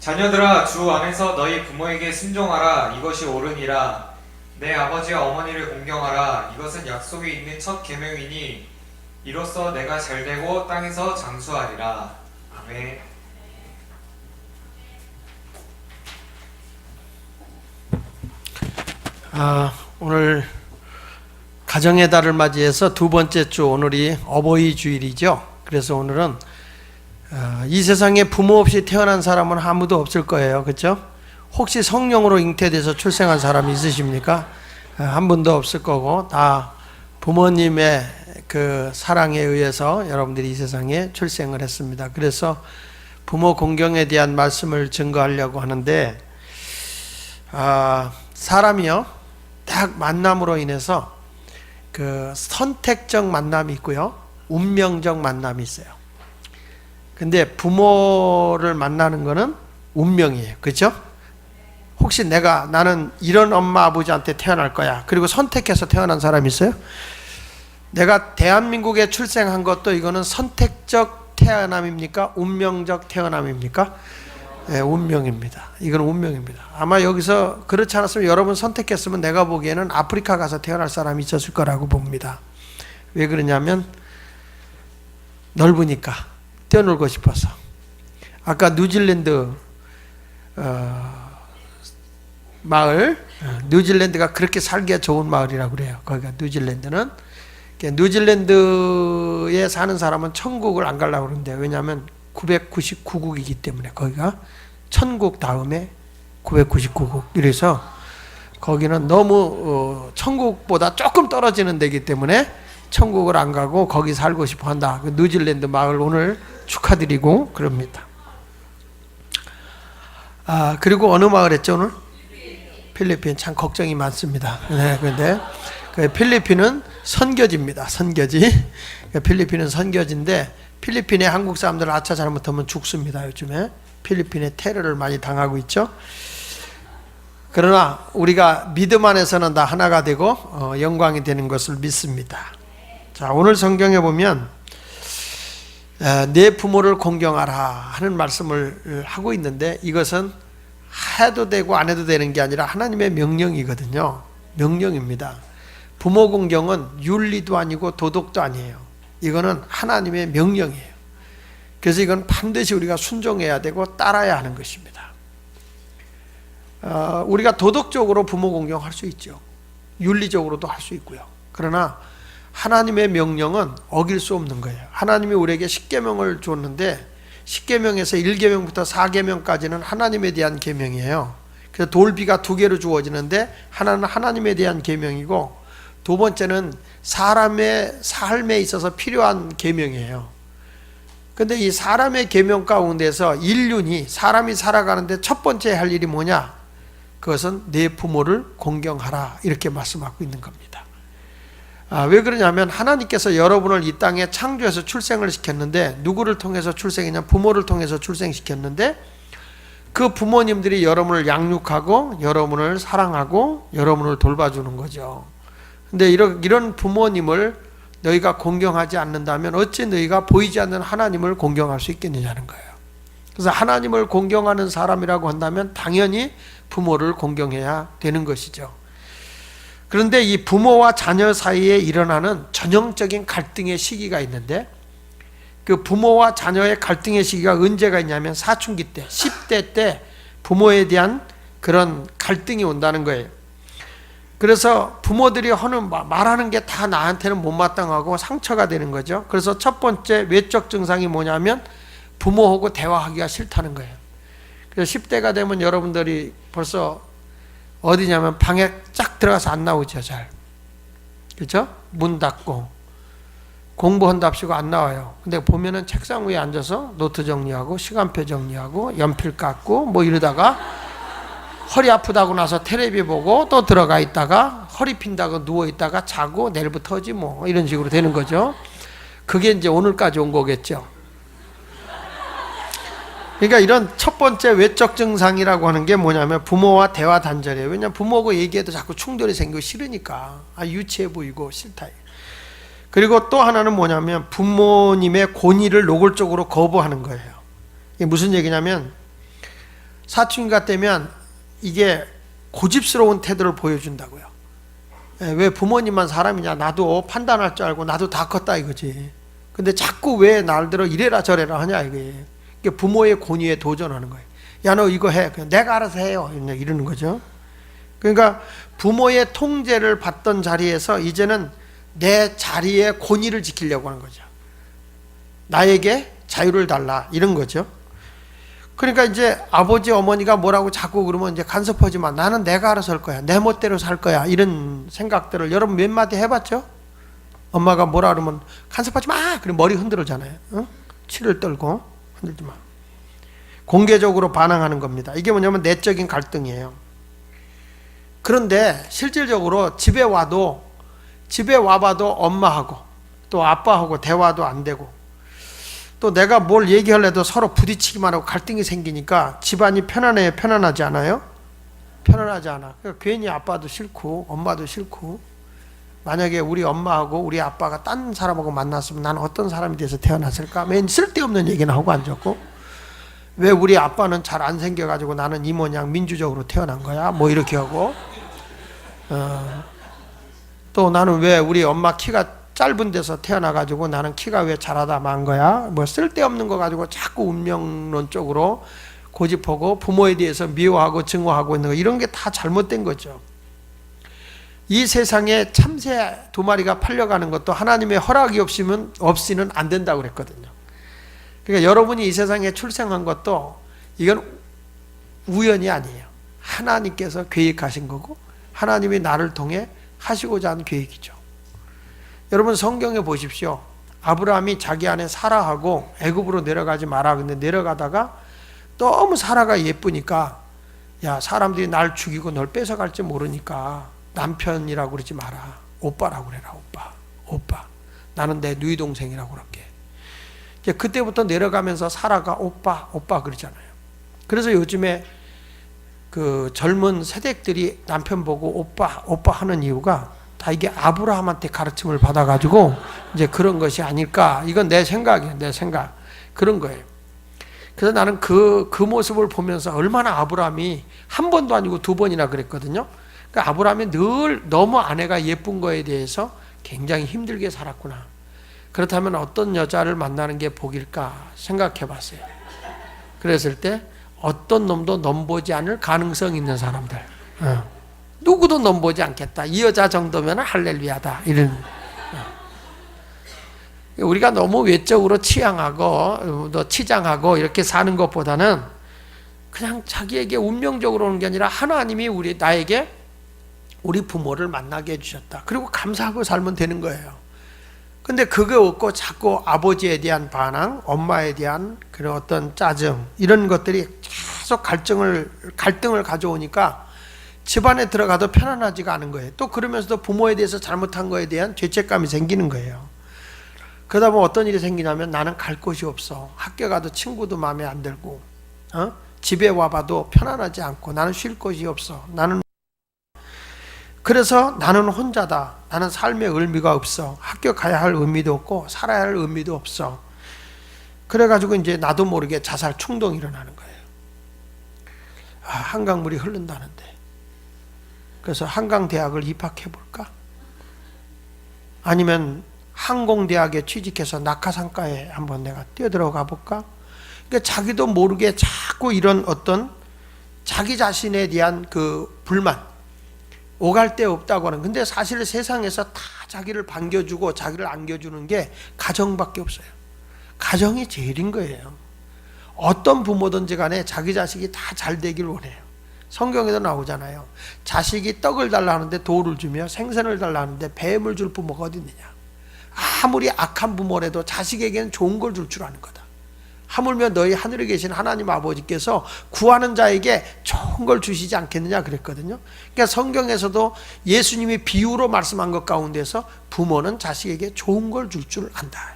자녀들아, 주 안에서 너희 부모에게 순종하라. 이것이 옳으니라. 내 아버지와 어머니를 공경하라. 이것은 약속이 있는 첫 계명이니 이로써 내가 잘되고 땅에서 장수하리라. 아멘. 오늘 가정의 달을 맞이해서 두 번째 주, 오늘이 어버이 주일이죠. 그래서 오늘은 이 세상에 부모 없이 태어난 사람은 아무도 없을 거예요. 그렇죠? 혹시 성령으로 잉태돼서 출생한 사람이 있으십니까? 한 분도 없을 거고, 다 부모님의 그 사랑에 의해서 여러분들이 이 세상에 출생을 했습니다. 그래서 부모 공경에 대한 말씀을 증거하려고 하는데, 사람이요, 딱 만남으로 인해서 그 선택적 만남이 있고요, 운명적 만남이 있어요. 근데 부모를 만나는 거는 운명이에요. 그렇죠? 혹시 나는 이런 엄마 아버지한테 태어날 거야, 그리고 선택해서 태어난 사람이 있어요? 내가 대한민국에 출생한 것도 이거는 선택적 태어남입니까? 운명적 태어남입니까? 네, 운명입니다. 이건 운명입니다. 아마 여기서 그렇지 않았으면, 여러분 선택했으면 내가 보기에는 아프리카 가서 태어날 사람이 있었을 거라고 봅니다. 왜 그러냐면 넓으니까, 뛰어놀고 싶어서. 아까 뉴질랜드 마을, 뉴질랜드가 그렇게 살기가 좋은 마을이라고 그래요. 거기가 뉴질랜드에 사는 사람은 천국을 안 가려고 그러는데, 왜냐하면 999국이기 때문에, 거기가 천국 다음에 999국. 이래서 거기는 너무 천국보다 조금 떨어지는 데이기 때문에 천국을 안 가고 거기 살고 싶어 한다. 뉴질랜드 마을 오늘 축하드리고 그럽니다. 그리고 어느 마을 했죠 오늘? 필리핀. 참 걱정이 많습니다. 네, 그런데 필리핀은 선교지입니다. 선교지. 필리핀은 선교지인데, 필리핀에 한국 사람들 아차 잘못하면 죽습니다. 요즘에 필리핀에 테러를 많이 당하고 있죠. 그러나 우리가 믿음 안에서는 다 하나가 되고 영광이 되는 것을 믿습니다. 자, 오늘 성경에 보면 내 부모를 공경하라 하는 말씀을 하고 있는데, 이것은 해도 되고 안 해도 되는 게 아니라 하나님의 명령이거든요. 명령입니다. 부모 공경은 윤리도 아니고 도덕도 아니에요. 이거는 하나님의 명령이에요. 그래서 이건 반드시 우리가 순종해야 되고 따라야 하는 것입니다. 우리가 도덕적으로 부모 공경할 수 있죠. 윤리적으로도 할 수 있고요. 그러나 하나님의 명령은 어길 수 없는 거예요. 하나님이 우리에게 10계명을 줬는데, 10계명에서 1계명부터 4계명까지는 하나님에 대한 계명이에요. 그래서 돌비가 2개로 주어지는데, 하나는 하나님에 대한 계명이고, 두 번째는 사람의 삶에 있어서 필요한 계명이에요. 근데 이 사람의 계명 가운데서 인륜이, 사람이 살아가는데 첫 번째 할 일이 뭐냐? 그것은 내 부모를 공경하라, 이렇게 말씀하고 있는 겁니다. 왜 그러냐면 하나님께서 여러분을 이 땅에 창조해서 출생을 시켰는데, 누구를 통해서 출생했냐? 부모를 통해서 출생시켰는데, 그 부모님들이 여러분을 양육하고 여러분을 사랑하고 여러분을 돌봐주는 거죠. 근데 이런 부모님을 너희가 공경하지 않는다면 어찌 너희가 보이지 않는 하나님을 공경할 수 있겠느냐는 거예요. 그래서 하나님을 공경하는 사람이라고 한다면 당연히 부모를 공경해야 되는 것이죠. 그런데 이 부모와 자녀 사이에 일어나는 전형적인 갈등의 시기가 있는데, 그 부모와 자녀의 갈등의 시기가 언제가 있냐면 사춘기 때, 10대 때 부모에 대한 그런 갈등이 온다는 거예요. 그래서 부모들이 말하는 게 다 나한테는 못마땅하고 상처가 되는 거죠. 그래서 첫 번째 외적 증상이 뭐냐면 부모하고 대화하기가 싫다는 거예요. 그래서 10대가 되면 여러분들이 벌써 어디냐면 방에 쫙 들어가서 안 나오죠, 잘. 그렇죠? 문 닫고 공부한답시고 안 나와요. 근데 보면은 책상 위에 앉아서 노트 정리하고 시간표 정리하고 연필 깎고 뭐 이러다가 허리 아프다고 나서 텔레비 보고 또 들어가 있다가 허리 핀다고 누워 있다가 자고 내일부터지 뭐 이런 식으로 되는 거죠. 그게 이제 오늘까지 온 거겠죠. 그러니까 이런 첫 번째 외적 증상이라고 하는 게 뭐냐면 부모와 대화 단절이에요. 왜냐하면 부모하고 얘기해도 자꾸 충돌이 생기고 싫으니까, 유치해 보이고 싫다. 그리고 또 하나는 뭐냐면 부모님의 권위를 노골적으로 거부하는 거예요. 이게 무슨 얘기냐면 사춘기가 되면 이게 고집스러운 태도를 보여준다고요. 왜 부모님만 사람이냐, 나도 판단할 줄 알고 나도 다 컸다 이거지. 근데 자꾸 왜 날들어 이래라 저래라 하냐 이게. 부모의 권위에 도전하는 거예요. 야, 너 이거 해. 그냥 내가 알아서 해요. 이러는 거죠. 그러니까 부모의 통제를 받던 자리에서 이제는 내 자리의 권위를 지키려고 하는 거죠. 나에게 자유를 달라 이런 거죠. 그러니까 이제 아버지 어머니가 뭐라고 자꾸 그러면 이제 간섭하지 마. 나는 내가 알아서 할 거야. 내 멋대로 살 거야. 이런 생각들을 여러분 몇 마디 해봤죠? 엄마가 뭐라 그러면 간섭하지 마. 그럼 머리 흔들잖아요. 어? 치를 떨고 흔들지 마. 공개적으로 반항하는 겁니다. 이게 뭐냐면 내적인 갈등이에요. 그런데 실질적으로 집에 와봐도 엄마하고 또 아빠하고 대화도 안 되고 또 내가 뭘 얘기하려도 서로 부딪히기만 하고 갈등이 생기니까 집안이 편안해요? 편안하지 않아요? 편안하지 않아. 그러니까 괜히 아빠도 싫고 엄마도 싫고 만약에 우리 엄마하고 우리 아빠가 딴 사람하고 만났으면 나는 어떤 사람이 돼서 태어났을까? 맨 쓸데없는 얘기는 하고 앉았고 왜 우리 아빠는 잘 안 생겨가지고 나는 이 모양 민주적으로 태어난 거야? 뭐 이렇게 하고 또 나는 왜 우리 엄마 키가 짧은 데서 태어나가지고 나는 키가 왜 자라다 만 거야? 뭐 쓸데없는 거 가지고 자꾸 운명론적으로 고집하고 부모에 대해서 미워하고 증오하고 있는 거 이런 게 다 잘못된 거죠. 이 세상에 참새 2마리가 팔려가는 것도 하나님의 허락이 없이는 안 된다고 그랬거든요. 그러니까 여러분이 이 세상에 출생한 것도 이건 우연이 아니에요. 하나님께서 계획하신 거고 하나님이 나를 통해 하시고자 한 계획이죠. 여러분 성경에 보십시오. 아브라함이 자기 아내 사라하고 애굽으로 내려가지 마라. 근데 내려가다가 너무 사라가 예쁘니까 야, 사람들이 날 죽이고 널 뺏어갈지 모르니까 남편이라고 그러지 마라. 오빠라고 그래라. 오빠. 나는 내 누이 동생이라고 그럴게. 이제 그때부터 내려가면서 사라가 오빠 그러잖아요. 그래서 요즘에 그 젊은 세대들이 남편 보고 오빠 하는 이유가 다 이게 아브라함한테 가르침을 받아가지고 이제 그런 것이 아닐까. 이건 내 생각이에요. 내 생각. 그런 거예요. 그래서 나는 그 모습을 보면서 얼마나 아브라함이 한 번도 아니고 2번이나 그랬거든요. 그러니까 아브라함이 늘 너무 아내가 예쁜 거에 대해서 굉장히 힘들게 살았구나. 그렇다면 어떤 여자를 만나는 게 복일까 생각해 봤어요. 그랬을 때 어떤 놈도 넘보지 않을 가능성 있는 사람들. 누구도 넘보지 않겠다. 이 여자 정도면 할렐루야다. 이런. 우리가 너무 외적으로 취향하고 또 치장하고 이렇게 사는 것보다는 그냥 자기에게 운명적으로 오는 게 아니라 하나님이 나에게 우리 부모를 만나게 해주셨다. 그리고 감사하고 살면 되는 거예요. 근데 그거 없고 자꾸 아버지에 대한 반항, 엄마에 대한 그런 어떤 짜증 이런 것들이 계속 갈등을 가져오니까 집안에 들어가도 편안하지가 않은 거예요. 또 그러면서도 부모에 대해서 잘못한 거에 대한 죄책감이 생기는 거예요. 그러다 보면 어떤 일이 생기냐면 나는 갈 곳이 없어. 학교 가도 친구도 마음에 안 들고 집에 와봐도 편안하지 않고 나는 쉴 곳이 없어. 그래서 나는 혼자다. 나는 삶의 의미가 없어. 학교 가야 할 의미도 없고 살아야 할 의미도 없어. 그래가지고 이제 나도 모르게 자살 충동이 일어나는 거예요. 한강물이 흐른다는데 그래서 한강대학을 입학해볼까? 아니면 항공대학에 취직해서 낙하산가에 한번 내가 뛰어들어가 볼까? 그러니까 자기도 모르게 자꾸 이런 어떤 자기 자신에 대한 그 불만, 오갈 데 없다고 하는. 근데 사실 세상에서 다 자기를 반겨주고 자기를 안겨주는 게 가정밖에 없어요. 가정이 제일인 거예요. 어떤 부모든지 간에 자기 자식이 다 잘 되길 원해요. 성경에도 나오잖아요. 자식이 떡을 달라 하는데 돌을 주며 생선을 달라 하는데 뱀을 줄 부모가 어디 있느냐. 아무리 악한 부모라도 자식에게는 좋은 걸 줄 줄 아는 거다. 하물며 너희 하늘에 계신 하나님 아버지께서 구하는 자에게 좋은 걸 주시지 않겠느냐 그랬거든요. 그러니까 성경에서도 예수님이 비유로 말씀한 것 가운데서 부모는 자식에게 좋은 걸 줄 줄 안다.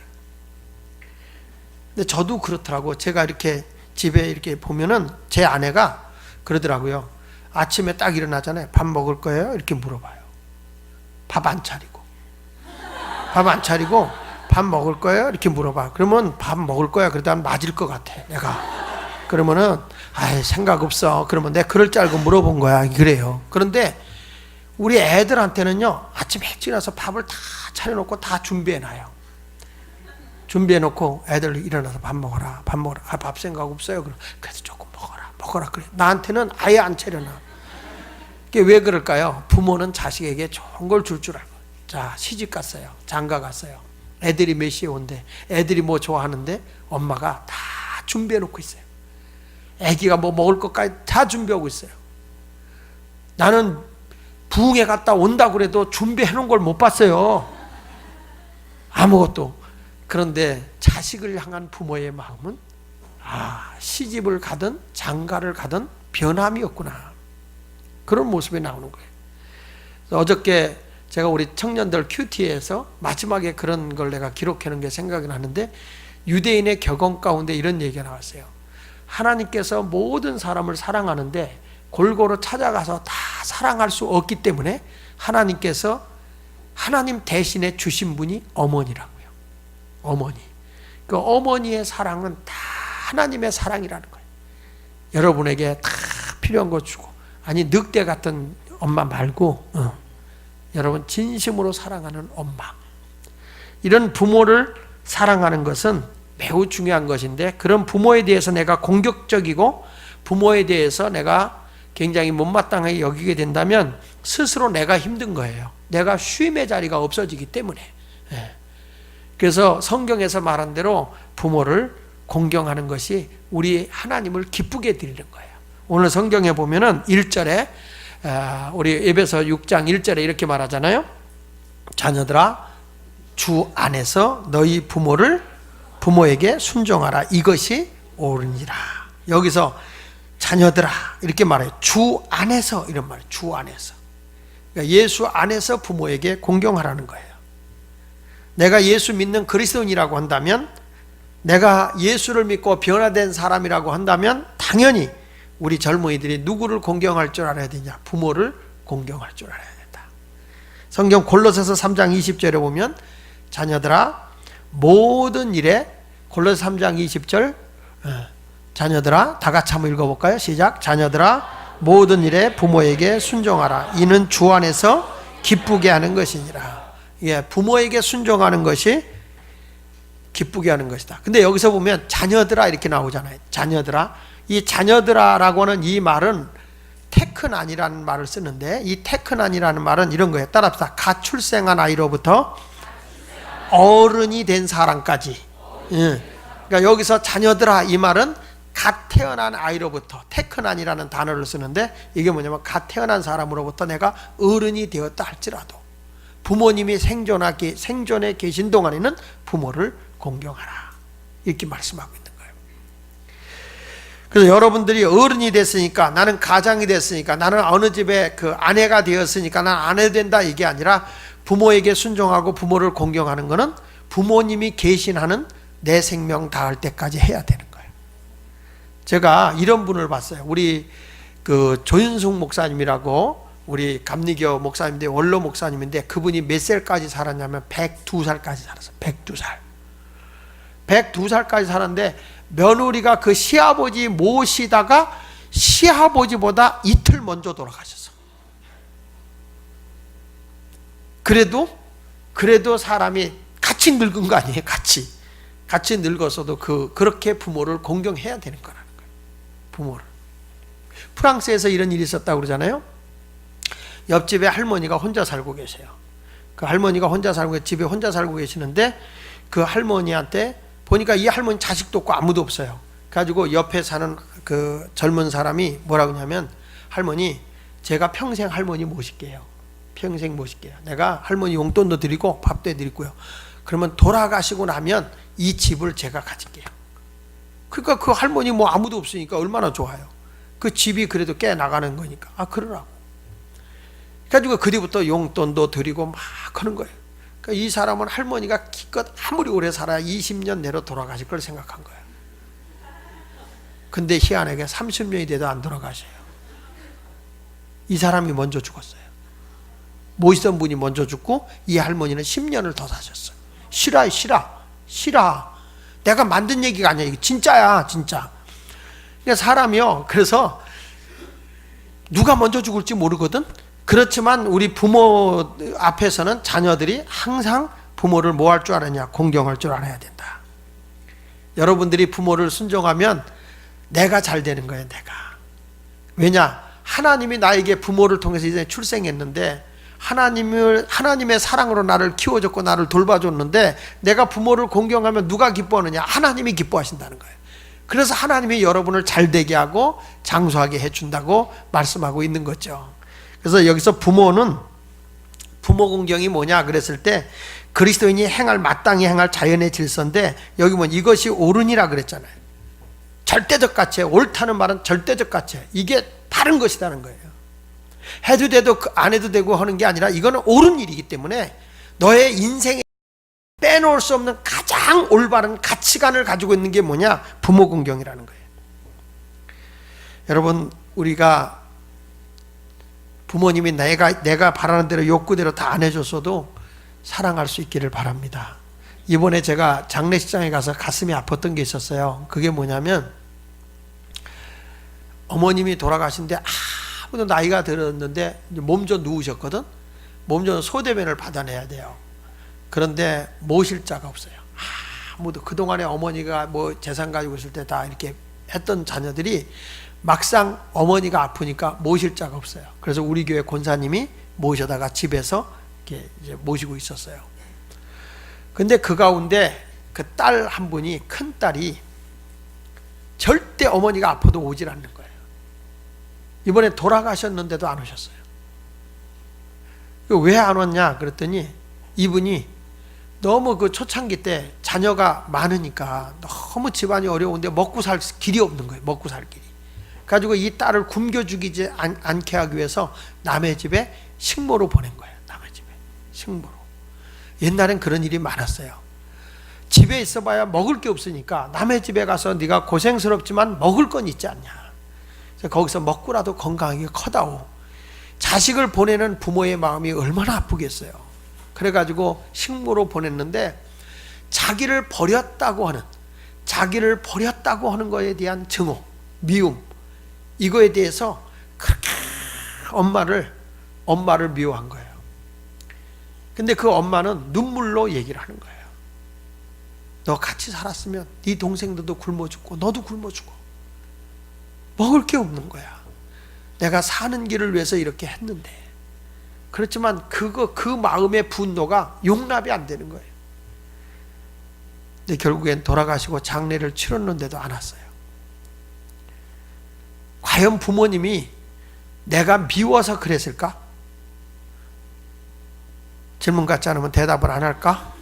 근데 저도 그렇더라고. 제가 이렇게 집에 이렇게 보면은 제 아내가 그러더라고요. 아침에 딱 일어나잖아요. 밥 먹을 거예요? 이렇게 물어봐요. 밥 안 차리고 밥 먹을 거예요? 이렇게 물어봐. 그러면 밥 먹을 거야. 그러다 맞을 것 같아. 내가 그러면은 아이 생각 없어. 그러면 내가 그럴 줄 알고 물어본 거야. 그래요. 그런데 우리 애들한테는요, 아침 일찍 일어나서 밥을 다 차려놓고 다 준비해놔요. 준비해놓고 애들 일어나서 밥 먹어라. 밥 먹어라. 아, 밥 생각 없어요. 그래도 조금 먹어라. 먹어라. 그래. 나한테는 아예 안 차려놔. 그게 왜 그럴까요? 부모는 자식에게 좋은 걸 줄 줄 알고. 자, 시집 갔어요. 장가 갔어요. 애들이 몇 시에 온대. 애들이 뭐 좋아하는데 엄마가 다 준비해놓고 있어요. 애기가 뭐 먹을 것까지 다 준비하고 있어요. 나는 부흥회 갔다 온다고 그래도 준비해놓은 걸 못 봤어요. 아무것도. 그런데 자식을 향한 부모의 마음은 시집을 가든 장가를 가든 변함이 없구나. 그런 모습이 나오는 거예요. 어저께 제가 우리 청년들 큐티에서 마지막에 그런 걸 내가 기록해 놓은 게 생각이 나는데, 유대인의 격언 가운데 이런 얘기가 나왔어요. 하나님께서 모든 사람을 사랑하는데 골고루 찾아가서 다 사랑할 수 없기 때문에 하나님께서 하나님 대신에 주신 분이 어머니라고요. 어머니. 그 어머니의 사랑은 다 하나님의 사랑이라는 거예요. 여러분에게 다 필요한 거 주고, 아니 늑대 같은 엄마 말고 여러분 진심으로 사랑하는 엄마. 이런 부모를 사랑하는 것은 매우 중요한 것인데, 그런 부모에 대해서 내가 공격적이고 부모에 대해서 내가 굉장히 못마땅하게 여기게 된다면 스스로 내가 힘든 거예요. 내가 쉼의 자리가 없어지기 때문에. 그래서 성경에서 말한 대로 부모를 공경하는 것이 우리 하나님을 기쁘게 드리는 거예요. 오늘 성경에 보면은 1절에 우리 에베소 6장 1절에 이렇게 말하잖아요. 자녀들아, 주 안에서 너희 부모에게 순종하라. 이것이 옳으니라. 여기서 자녀들아 이렇게 말해요. 주 안에서, 이런 말이에요. 주 안에서. 그러니까 예수 안에서 부모에게 공경하라는 거예요. 내가 예수 믿는 그리스도인이라고 한다면, 내가 예수를 믿고 변화된 사람이라고 한다면 당연히 우리 젊은이들이 누구를 공경할 줄 알아야 되냐? 부모를 공경할 줄 알아야 된다. 성경 골로새서 3장 20절에 보면 자녀들아 모든 일에, 골로새 3장 20절, 자녀들아, 다 같이 한번 읽어볼까요? 시작. 자녀들아 모든 일에 부모에게 순종하라. 이는 주 안에서 기쁘게 하는 것이니라. 예, 부모에게 순종하는 것이 기쁘게 하는 것이다. 근데 여기서 보면 자녀들아 이렇게 나오잖아요. 자녀들아. 이 자녀들아라고 하는 이 말은 테크난이라는 말을 쓰는데, 이 테크난이라는 말은 이런 거예요. 따라합시다. 가출생한 아이로부터 어른이 된 사람까지. 그러니까 여기서 자녀들아 이 말은 갓 태어난 아이로부터, 테크난이라는 단어를 쓰는데, 이게 뭐냐면 갓 태어난 사람으로부터 내가 어른이 되었다 할지라도 부모님이 생존에 계신 동안에는 부모를 공경하라. 이렇게 말씀하고 있는 거예요. 그래서 여러분들이 어른이 됐으니까, 나는 가장이 됐으니까, 나는 어느 집에 그 아내가 되었으니까 난 아내 된다, 이게 아니라 부모에게 순종하고 부모를 공경하는 것은 부모님이 계신하는 내 생명 다할 때까지 해야 되는 거예요. 제가 이런 분을 봤어요. 우리 그 조윤숙 목사님이라고, 우리 감리교 목사님인데 원로 목사님인데, 그분이 몇 살까지 살았냐면 102살까지 살았어요. 102살. 102살까지 살았는데 며느리가 그 시아버지 모시다가 시아버지보다 이틀 먼저 돌아가셨어. 그래도 사람이 같이 늙은 거 아니에요? 같이 늙었어도 그렇게 부모를 공경해야 되는 거라는 거예요. 부모를. 프랑스에서 이런 일이 있었다고 그러잖아요. 옆집에 할머니가 혼자 살고 계세요. 그 할머니가 집에 혼자 살고 계시는데, 그 할머니한테 보니까 이 할머니 자식도 없고 아무도 없어요. 가지고 옆에 사는 그 젊은 사람이 뭐라고 하냐면, 할머니, 제가 평생 할머니 모실게요. 평생 모실게요. 내가 할머니 용돈도 드리고 밥도 해드리고요. 그러면 돌아가시고 나면 이 집을 제가 가질게요. 그러니까 그 할머니 뭐 아무도 없으니까 얼마나 좋아요. 그 집이 그래도 깨 나가는 거니까. 그러라고. 그래가지고 그 뒤부터 용돈도 드리고 막 하는 거예요. 그러니까 이 사람은 할머니가 기껏 아무리 오래 살아야 20년 내로 돌아가실 걸 생각한 거예요. 근데 희한하게 30년이 돼도 안 돌아가셔요. 이 사람이 먼저 죽었어요. 모시던 분이 먼저 죽고 이 할머니는 10년을 더 사셨어요. 싫어. 내가 만든 얘기가 아니야. 이게 진짜야, 진짜. 그러니까 사람이요. 그래서 누가 먼저 죽을지 모르거든. 그렇지만 우리 부모 앞에서는 자녀들이 항상 부모를 뭐 할 줄 알았냐? 공경할 줄 알아야 된다. 여러분들이 부모를 순종하면 내가 잘 되는 거예요. 내가. 왜냐? 하나님이 나에게 부모를 통해서 이제 출생했는데 하나님의 사랑으로 나를 키워줬고 나를 돌봐줬는데 내가 부모를 공경하면 누가 기뻐하느냐? 하나님이 기뻐하신다는 거예요. 그래서 하나님이 여러분을 잘되게 하고 장수하게 해준다고 말씀하고 있는 거죠. 그래서 여기서 부모는 부모 공경이 뭐냐 그랬을 때 그리스도인이 행할 마땅히 행할 자연의 질서인데 여기 보면 이것이 옳으니라 그랬잖아요. 절대적 가치, 옳다는 말은 절대적 가치, 이게 바른 것이라는 거예요. 해도 돼도 안 해도 되고 하는 게 아니라 이거는 옳은 일이기 때문에 너의 인생에 빼놓을 수 없는 가장 올바른 가치관을 가지고 있는 게 뭐냐? 부모 공경이라는 거예요. 여러분, 우리가 부모님이 내가 바라는 대로 욕구대로 다 안 해줬어도 사랑할 수 있기를 바랍니다. 이번에 제가 장례식장에 가서 가슴이 아팠던 게 있었어요. 그게 뭐냐면 어머님이 돌아가신데 아무도 나이가 들었는데 몸져 누우셨거든. 몸져 소대변을 받아내야 돼요. 그런데 모실 자가 없어요. 아무도. 그동안에 어머니가 뭐 재산 가지고 있을 때 다 이렇게 했던 자녀들이 막상 어머니가 아프니까 모실 자가 없어요. 그래서 우리 교회 권사님이 모셔다가 집에서 이렇게 이제 모시고 있었어요. 근데 그 가운데 그 딸 한 분이, 큰 딸이 절대 어머니가 아파도 오질 않는 거예요. 이번에 돌아가셨는데도 안 오셨어요. 왜 안 왔냐 그랬더니 이분이 너무 그 초창기 때 자녀가 많으니까 너무 집안이 어려운데 먹고 살 길이 없는 거예요. 먹고 살 길이. 가지고 이 딸을 굶겨 죽이지 않게 하기 위해서 남의 집에 식모로 보낸 거예요. 남의 집에 식모로. 옛날엔 그런 일이 많았어요. 집에 있어봐야 먹을 게 없으니까 남의 집에 가서 네가 고생스럽지만 먹을 건 있지 않냐. 그래서 거기서 먹고라도 건강하게 커다오. 자식을 보내는 부모의 마음이 얼마나 아프겠어요. 그래가지고 식모로 보냈는데 자기를 버렸다고 하는 거에 대한 증오, 미움, 이거에 대해서 그렇게 엄마를 미워한 거예요. 근데 그 엄마는 눈물로 얘기를 하는 거예요. 너 같이 살았으면 네 동생들도 굶어 죽고 너도 굶어 죽어. 먹을 게 없는 거야. 내가 사는 길을 위해서 이렇게 했는데. 그렇지만 그 마음의 분노가 용납이 안 되는 거예요. 근데 결국엔 돌아가시고 장례를 치렀는데도 안 왔어요. 과연 부모님이 내가 미워서 그랬을까? 질문 같지 않으면 대답을 안 할까?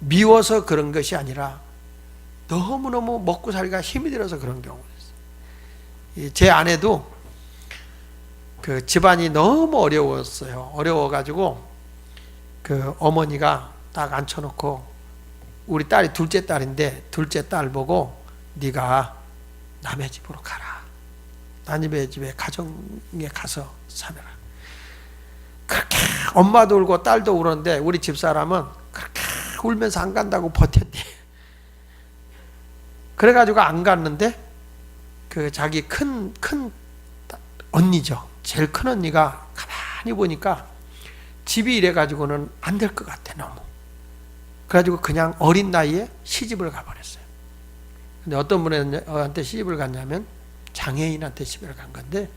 미워서 그런 것이 아니라 너무너무 먹고 살기가 힘이 들어서 그런 경우가 있어요. 제 아내도 그 집안이 너무 어려웠어요. 어려워가지고 그 어머니가 딱 앉혀놓고, 우리 딸이 둘째 딸인데 둘째 딸 보고 네가 남의 집으로 가라. 남의 집에 가정에 가서 살아라. 그렇게 엄마도 울고 딸도 울었는데 우리 집사람은 그렇게 울면서 안 간다고 버텼대. 그래가지고 안 갔는데 그 자기 큰 언니죠. 제일 큰 언니가 가만히 보니까 집이 이래가지고는 안 될 것 같아, 너무. 그래가지고 그냥 어린 나이에 시집을 가버렸어요. 근데 어떤 분한테 시집을 갔냐면 장애인한테 시집을 간 건데,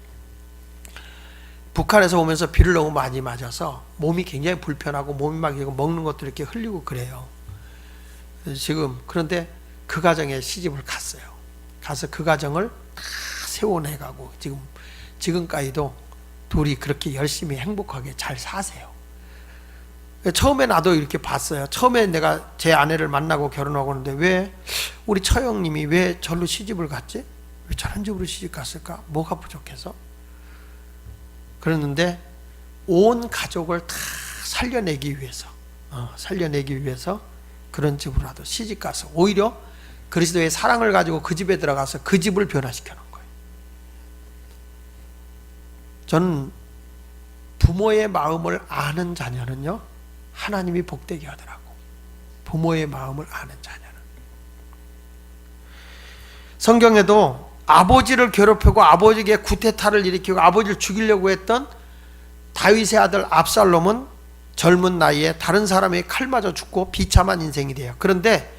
북한에서 오면서 비를 너무 많이 맞아서 몸이 굉장히 불편하고 몸이 막 먹는 것도 이렇게 흘리고 그래요. 지금 그런데 그 가정에 시집을 갔어요. 가서 그 가정을 다 세워내가고 지금까지도 둘이 그렇게 열심히 행복하게 잘 사세요. 처음에 나도 이렇게 봤어요. 처음에 내가 제 아내를 만나고 결혼하고 하는데 왜 우리 처형님이 왜 절로 시집을 갔지? 왜 저런 집으로 시집 갔을까? 뭐가 부족해서? 그랬는데 온 가족을 다 살려내기 위해서 그런 집으로라도 시집 가서 오히려 그리스도의 사랑을 가지고 그 집에 들어가서 그 집을 변화시켜 놓은 거예요. 저는 부모의 마음을 아는 자녀는요, 하나님이 복되게 하더라고. 부모의 마음을 아는 자녀는. 성경에도 아버지를 괴롭히고 아버지에게 구테타를 일으키고 아버지를 죽이려고 했던 다윗의 아들 압살롬은 젊은 나이에 다른 사람의 칼 맞아 죽고 비참한 인생이 돼요. 그런데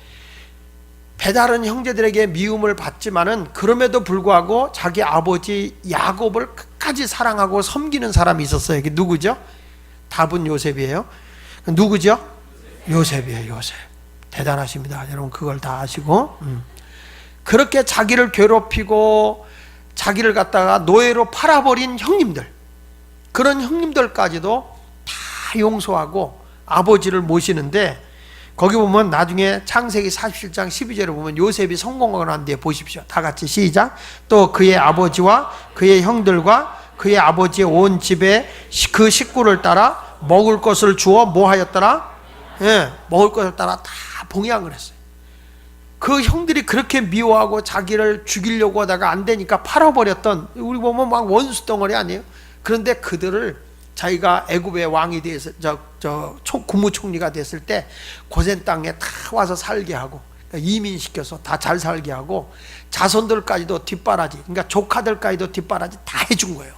배다른 형제들에게 미움을 받지만은 그럼에도 불구하고 자기 아버지 야곱을 끝까지 사랑하고 섬기는 사람이 있었어요. 이게 누구죠? 답은 요셉이에요. 누구죠? 요셉이에요. 요셉. 대단하십니다. 여러분 그걸 다 아시고 그렇게 자기를 괴롭히고 자기를 갖다가 노예로 팔아버린 형님들, 그런 형님들까지도 다 용서하고 아버지를 모시는데, 거기 보면 나중에 창세기 47장 12절에 보면 요셉이 성공하고 난 뒤에 보십시오. 다 같이 시작. 또 그의 아버지와 그의 형들과 그의 아버지의 온 집에 그 식구를 따라 먹을 것을 주어 뭐 하였더라? 예, 먹을 것을 따라 다 봉양을 했어요. 그 형들이 그렇게 미워하고 자기를 죽이려고 하다가 안 되니까 팔아버렸던, 우리 보면 막 원수 덩어리 아니에요? 그런데 그들을 자기가 애굽의 왕이 돼서 국무총리가 됐을 때 고센 땅에 다 와서 살게 하고 이민시켜서 다 잘 살게 하고 자손들까지도 뒷바라지, 그러니까 조카들까지도 뒷바라지 다 해준 거예요.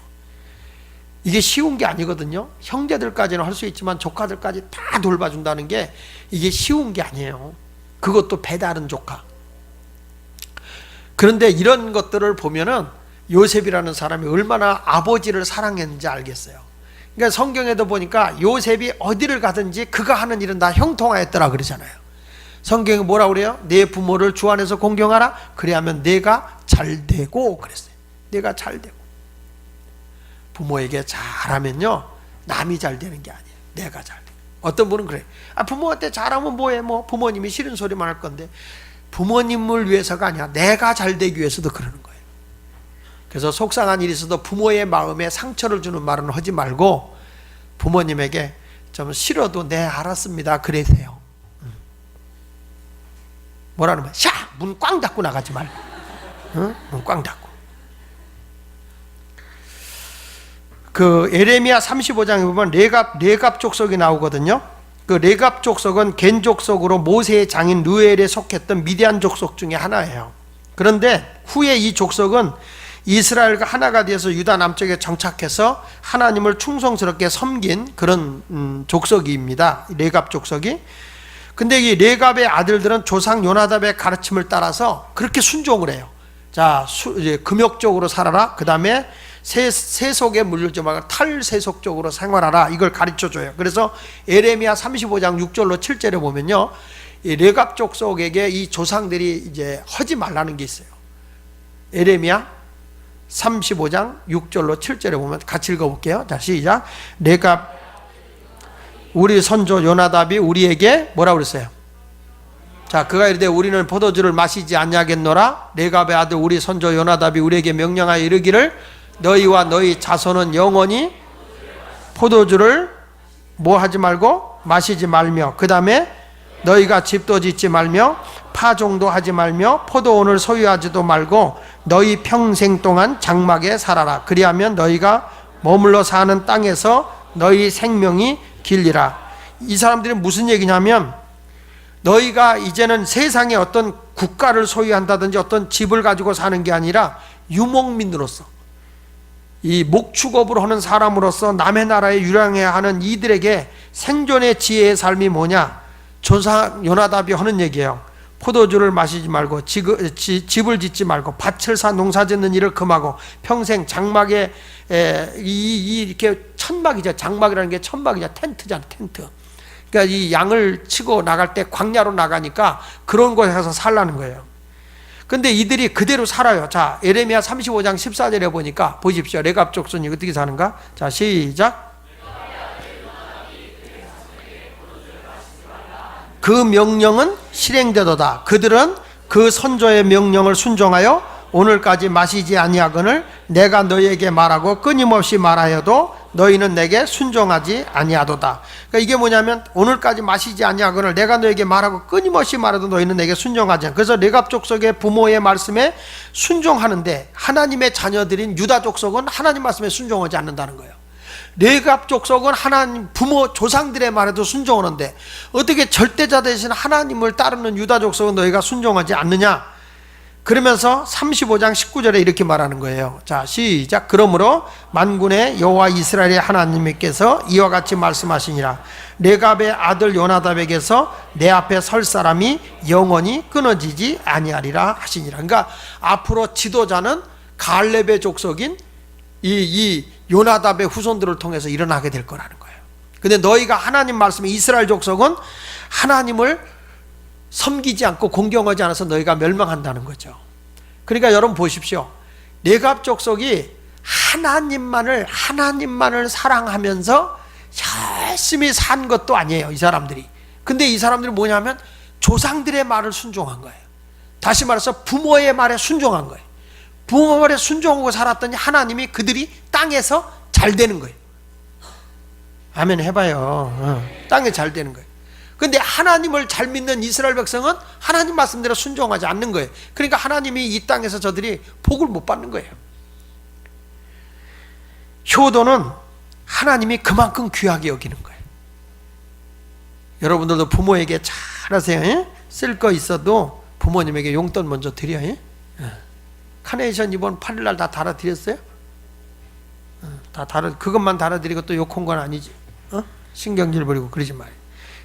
이게 쉬운 게 아니거든요. 형제들까지는 할 수 있지만 조카들까지 다 돌봐준다는 게 이게 쉬운 게 아니에요. 그것도 배다른 조카. 그런데 이런 것들을 보면은 요셉이라는 사람이 얼마나 아버지를 사랑했는지 알겠어요. 그러니까 성경에도 보니까 요셉이 어디를 가든지 그가 하는 일은 다 형통하였더라 그러잖아요. 성경이 뭐라 그래요? 내 부모를 주 안에서 공경하라. 그래야면 내가 잘 되고 그랬어요. 내가 잘 되고. 부모에게 잘하면요, 남이 잘 되는 게 아니에요. 내가 잘 되고. 어떤 분은 그래요. 부모한테 잘하면 뭐해? 뭐 부모님이 싫은 소리만 할 건데. 부모님을 위해서가 아니야. 내가 잘 되기 위해서도 그러는 거예요. 그래서 속상한 일이 있어도 부모의 마음에 상처를 주는 말은 하지 말고 부모님에게 좀 싫어도 네 알았습니다 그러세요. 뭐라는 거야? 샤! 문 꽝 닫고 나가지 말고. 응? 문 꽝 닫고. 그 에레미야 35장에 보면 레갑 족속이 나오거든요. 그 레갑 족속은 겐 족속으로 모세의 장인 르엘에 속했던 미디안 족속 중에 하나예요. 그런데 후에 이 족속은 이스라엘과 하나가 되어서 유다 남쪽에 정착해서 하나님을 충성스럽게 섬긴 그런 족속입니다. 레갑 족속이. 근데 이 레갑의 아들들은 조상 요나답의 가르침을 따라서 그렇게 순종을 해요. 자, 이제 금욕적으로 살아라. 그 다음에 세속에 물들지 말고 탈세속적으로 생활하라. 이걸 가르쳐줘요. 그래서 에레미야 35장 6절로 7절에 보면요, 이 레갑 족속에게 이 조상들이 이제 하지 말라는 게 있어요. 에레미야 35장 6절로 7절에 보면 같이 읽어볼게요. 자, 시작. 레갑 우리 선조 요나답이 우리에게 뭐라고 그랬어요? 자, 그가 이르되 우리는 포도주를 마시지 아니하겠노라. 레갑의 아들 우리 선조 요나답이 우리에게 명령하여 이르기를 너희와 너희 자손은 영원히 포도주를 뭐 하지 말고 마시지 말며, 그 다음에 너희가 집도 짓지 말며 파종도 하지 말며 포도원을 소유하지도 말고 너희 평생 동안 장막에 살아라. 그리하면 너희가 머물러 사는 땅에서 너희 생명이 길리라. 이 사람들이 무슨 얘기냐면, 너희가 이제는 세상에 어떤 국가를 소유한다든지 어떤 집을 가지고 사는 게 아니라 유목민으로서, 이 목축업을 하는 사람으로서 남의 나라에 유랑해야 하는 이들에게 생존의 지혜의 삶이 뭐냐? 조상 요나답이 하는 얘기예요. 포도주를 마시지 말고 집을 짓지 말고 밭을 사 농사 짓는 일을 금하고 평생 장막에 이렇게 천막이죠. 장막이라는 게 천막이죠. 텐트잖아, 텐트. 그러니까 이 양을 치고 나갈 때 광야로 나가니까 그런 곳에 가서 살라는 거예요. 근데 이들이 그대로 살아요. 자, 에레미야 35장 14절에 보니까 보십시오. 레갑 족속이 어떻게 사는가? 자, 시작. 그 명령은 실행되도다. 그들은 그 선조의 명령을 순종하여 오늘까지 마시지 아니하거늘 내가 너희에게 말하고 끊임없이 말하여도 너희는 내게 순종하지 아니하도다. 그러니까 이게 뭐냐면 오늘까지 마시지 아니하거늘 내가 너희에게 말하고 끊임없이 말해도 너희는 내게 순종하지 않아. 그래서 레갑 족속의 부모의 말씀에 순종하는데 하나님의 자녀들인 유다 족속은 하나님 말씀에 순종하지 않는다는 거예요. 레갑 족속은 하나님 부모 조상들의 말에도 순종하는데 어떻게 절대자 대신 하나님을 따르는 유다 족속은 너희가 순종하지 않느냐? 그러면서 35장 19절에 이렇게 말하는 거예요. 자, 시작. 그러므로 만군의 여호와 이스라엘의 하나님께서 이와 같이 말씀하시니라. 레갑의 아들 요나답에게서 내 앞에 설 사람이 영원히 끊어지지 아니하리라 하시니라. 그러니까 앞으로 지도자는 갈렙의 족속인 이 요나답의 후손들을 통해서 일어나게 될 거라는 거예요. 근데 너희가 하나님 말씀에 이스라엘 족속은 하나님을 섬기지 않고 공경하지 않아서 너희가 멸망한다는 거죠. 그러니까 여러분 보십시오. 레갑 족속이 하나님만을 사랑하면서 열심히 산 것도 아니에요, 이 사람들이. 근데 이 사람들이 뭐냐면 조상들의 말을 순종한 거예요. 다시 말해서 부모의 말에 순종한 거예요. 부모 말에 순종하고 살았더니 하나님이 그들이 땅에서 잘 되는 거예요. 아멘 해봐요. 땅에 잘 되는 거예요. 근데 하나님을 잘 믿는 이스라엘 백성은 하나님 말씀대로 순종하지 않는 거예요. 그러니까 하나님이 이 땅에서 저들이 복을 못 받는 거예요. 효도는 하나님이 그만큼 귀하게 여기는 거예요. 여러분들도 부모에게 잘하세요. 쓸 거 있어도 부모님에게 용돈 먼저 드려요. 카네이션 이번 8일날 다 달아드렸어요? 그것만 달아드리고 또 욕한 건 아니지. 신경질 부리고 그러지 말아요.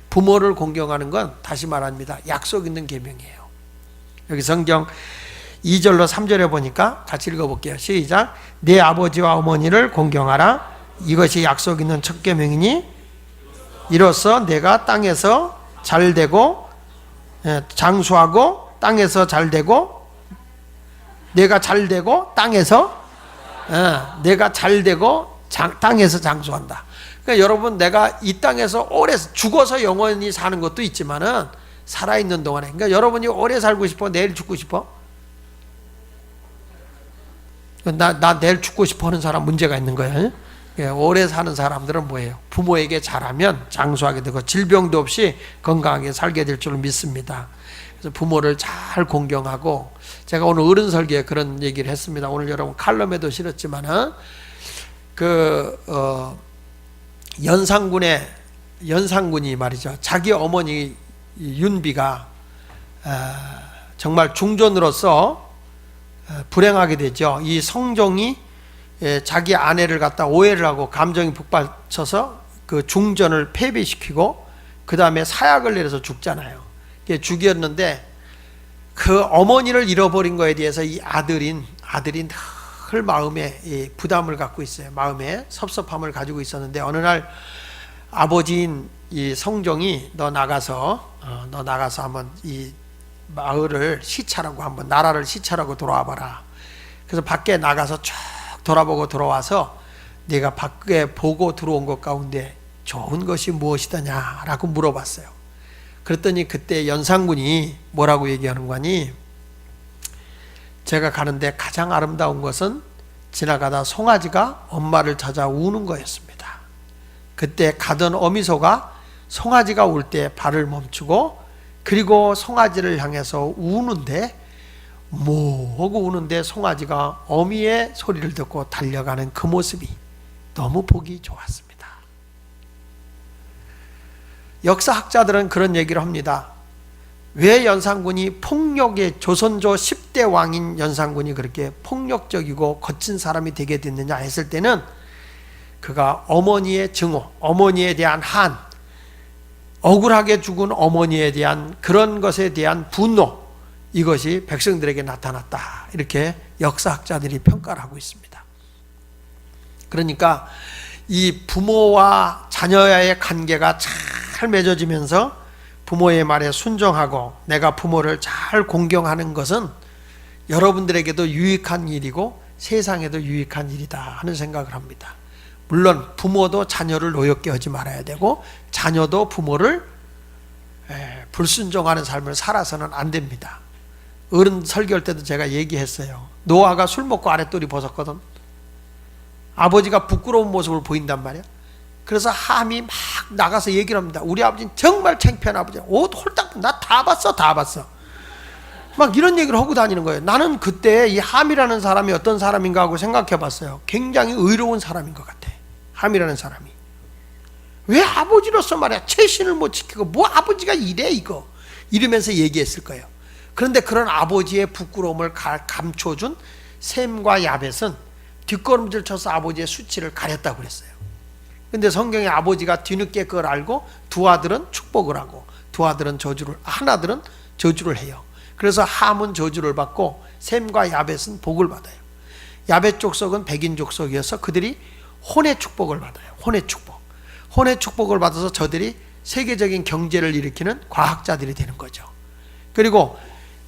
부모를 공경하는 건 다시 말합니다. 약속 있는 계명이에요. 여기 성경 2절로 3절에 보니까 같이 읽어볼게요. 시작. 내 아버지와 어머니를 공경하라. 이것이 약속 있는 첫 계명이니 이로써 내가 땅에서 잘되고 장수하고 땅에서 잘되고 내가 잘되고 땅에서 내가 잘되고 땅에서 장수한다. 그러니까 여러분 내가 이 땅에서 오래 죽어서 영원히 사는 것도 있지만은 살아있는 동안에 그러니까 여러분이 오래 살고 싶어? 내일 죽고 싶어? 나 내일 죽고 싶어 하는 사람 문제가 있는 거예요. 오래 사는 사람들은 뭐예요? 부모에게 잘하면 장수하게 되고 질병도 없이 건강하게 살게 될 줄 믿습니다. 그래서 부모를 잘 공경하고 제가 오늘 어른 설교에 그런 얘기를 했습니다. 오늘 여러분 칼럼에도 실었지만은 연산군이 말이죠. 자기 어머니 윤비가 정말 중전으로서 불행하게 되죠. 이 성종이 자기 아내를 갖다 오해를 하고 감정이 북받쳐서 그 중전을 패배시키고 그 다음에 사약을 내려서 죽잖아요. 죽였는데 그 어머니를 잃어버린 거에 대해서 이 아들이 늘 마음에 부담을 갖고 있어요. 마음에 섭섭함을 가지고 있었는데 어느 날 아버지인 이 성종이 너 나가서 한번 이 마을을 시찰하고 한번 나라를 시찰하고 돌아와 봐라. 그래서 밖에 나가서 쭉 돌아보고 들어와서 네가 밖에 보고 들어온 것 가운데 좋은 것이 무엇이더냐라고 물어봤어요. 그랬더니 그때 연산군이 뭐라고 얘기하는 거니? 제가 가는데 가장 아름다운 것은 지나가다 송아지가 엄마를 찾아 우는 거였습니다. 그때 가던 어미소가 송아지가 울 때 발을 멈추고 그리고 송아지를 향해서 우는데 뭐 하고 우는데 송아지가 어미의 소리를 듣고 달려가는 그 모습이 너무 보기 좋았습니다. 역사학자들은 그런 얘기를 합니다. 왜 연산군이 조선조 10대 왕인 연산군이 그렇게 폭력적이고 거친 사람이 되게 됐느냐 했을 때는 그가 어머니의 증오, 어머니에 대한 한, 억울하게 죽은 어머니에 대한 그런 것에 대한 분노, 이것이 백성들에게 나타났다. 이렇게 역사학자들이 평가를 하고 있습니다. 그러니까 이 부모와 자녀와의 관계가 잘 맺어지면서 부모의 말에 순종하고 내가 부모를 잘 공경하는 것은 여러분들에게도 유익한 일이고 세상에도 유익한 일이다 하는 생각을 합니다. 물론 부모도 자녀를 노엽게 하지 말아야 되고 자녀도 부모를 불순종하는 삶을 살아서는 안 됩니다. 어른 설교할 때도 제가 얘기했어요. 노아가 술 먹고 아랫돌이 벗었거든. 아버지가 부끄러운 모습을 보인단 말이야. 그래서 함이 막 나가서 얘기를 합니다. 우리 아버지는 정말 창피한 아버지야. 옷 홀딱 나 다 봤어. 막 이런 얘기를 하고 다니는 거예요. 나는 그때 이 함이라는 사람이 어떤 사람인가 하고 생각해 봤어요. 굉장히 의로운 사람인 것 같아. 함이라는 사람이. 왜 아버지로서 말이야. 최신을 못 지키고 뭐 아버지가 이래 이거. 이러면서 얘기했을 거예요. 그런데 그런 아버지의 부끄러움을 감춰준 셈과 야벳은 뒷걸음질 쳐서 아버지의 수치를 가렸다고 그랬어요. 근데 성경에 아버지가 뒤늦게 그걸 알고 두 아들은 축복을 하고 두 아들은 하나들은 저주를 해요. 그래서 함은 저주를 받고 셈과 야벳은 복을 받아요. 야벳 족속은 백인 족속이어서 그들이 혼의 축복을 받아요. 혼의 축복. 혼의 축복을 받아서 저들이 세계적인 경제를 일으키는 과학자들이 되는 거죠. 그리고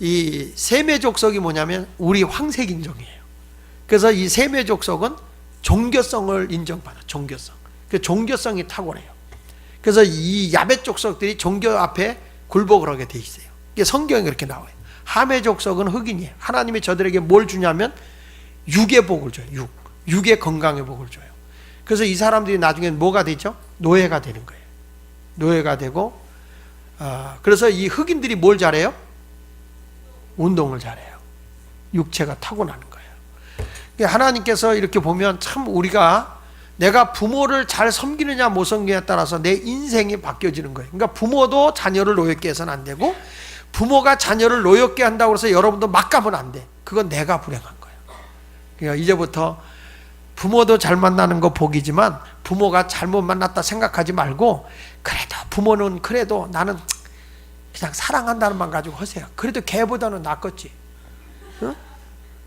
이 셈의 족속이 뭐냐면 우리 황색인종이에요. 그래서 이 셈의 족속은 종교성을 인정받아요. 종교성. 그 종교성이 탁월해요. 그래서 이 야벳 족속들이 종교 앞에 굴복을 하게 돼 있어요. 이게 성경에 그렇게 나와요. 함의 족속은 흑인이에요. 하나님이 저들에게 뭘 주냐면 육의 복을 줘요. 육의 건강의 복을 줘요. 그래서 이 사람들이 나중에 뭐가 되죠? 노예가 되는 거예요. 노예가 되고 그래서 이 흑인들이 뭘 잘해요? 운동을 잘해요. 육체가 타고나는 거예요. 하나님께서 이렇게 보면 참 우리가 내가 부모를 잘 섬기느냐 못 섬기느냐에 따라서 내 인생이 바뀌어지는 거예요. 그러니까 부모도 자녀를 노엽게 해서는 안 되고 부모가 자녀를 노엽게 한다고 해서 여러분도 막 가면 안 돼. 그건 내가 불행한 거예요. 그러니까 이제부터 부모도 잘 만나는 거 복이지만 부모가 잘못 만났다 생각하지 말고 그래도 부모는 그래도 나는 그냥 사랑한다는 말 가지고 하세요. 그래도 걔보다는 낫겠지. 응?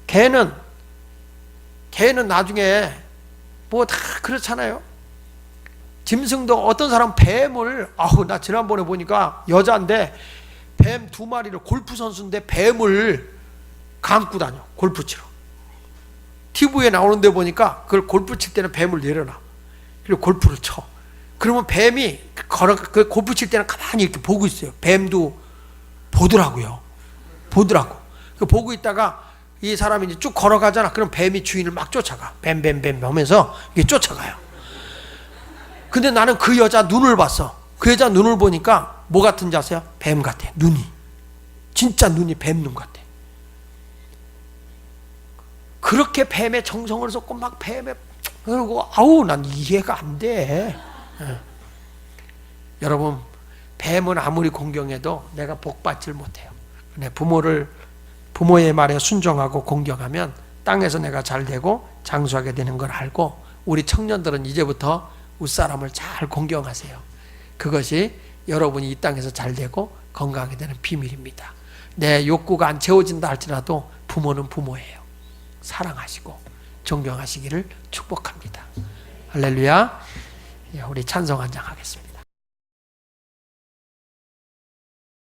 걔는 나중에 뭐 다 그렇잖아요. 짐승도 어떤 사람 뱀을 나 지난번에 보니까 여자인데 뱀 2마리를 골프 선수인데 뱀을 감고 다녀 골프 치러. TV에 나오는데 보니까 그걸 골프 칠 때는 뱀을 내려놔. 그리고 골프를 쳐. 그러면 뱀이 그 골프 칠 때는 가만히 이렇게 보고 있어요. 뱀도 보더라고요. 그 보고 있다가 이 사람이 이제 쭉 걸어가잖아. 그럼 뱀이 주인을 막 쫓아가. 뱀 하면서 이게 쫓아가요. 근데 나는 그 여자 눈을 봤어. 그 여자 눈을 보니까 뭐 같은지 아세요? 뱀 같아. 눈이. 진짜 눈이 뱀 눈 같아. 그렇게 뱀의 정성을 쏟고 막 뱀에 그러고 난 이해가 안 돼. 여러분 뱀은 아무리 공경해도 내가 복받질 못해요. 부모의 말에 순종하고 공경하면 땅에서 내가 잘 되고 장수하게 되는 걸 알고 우리 청년들은 이제부터 웃사람을 잘 공경하세요. 그것이 여러분이 이 땅에서 잘 되고 건강하게 되는 비밀입니다. 내 욕구가 안 채워진다 할지라도 부모는 부모예요. 사랑하시고 존경하시기를 축복합니다. 할렐루야. 우리 찬송 한 장 하겠습니다.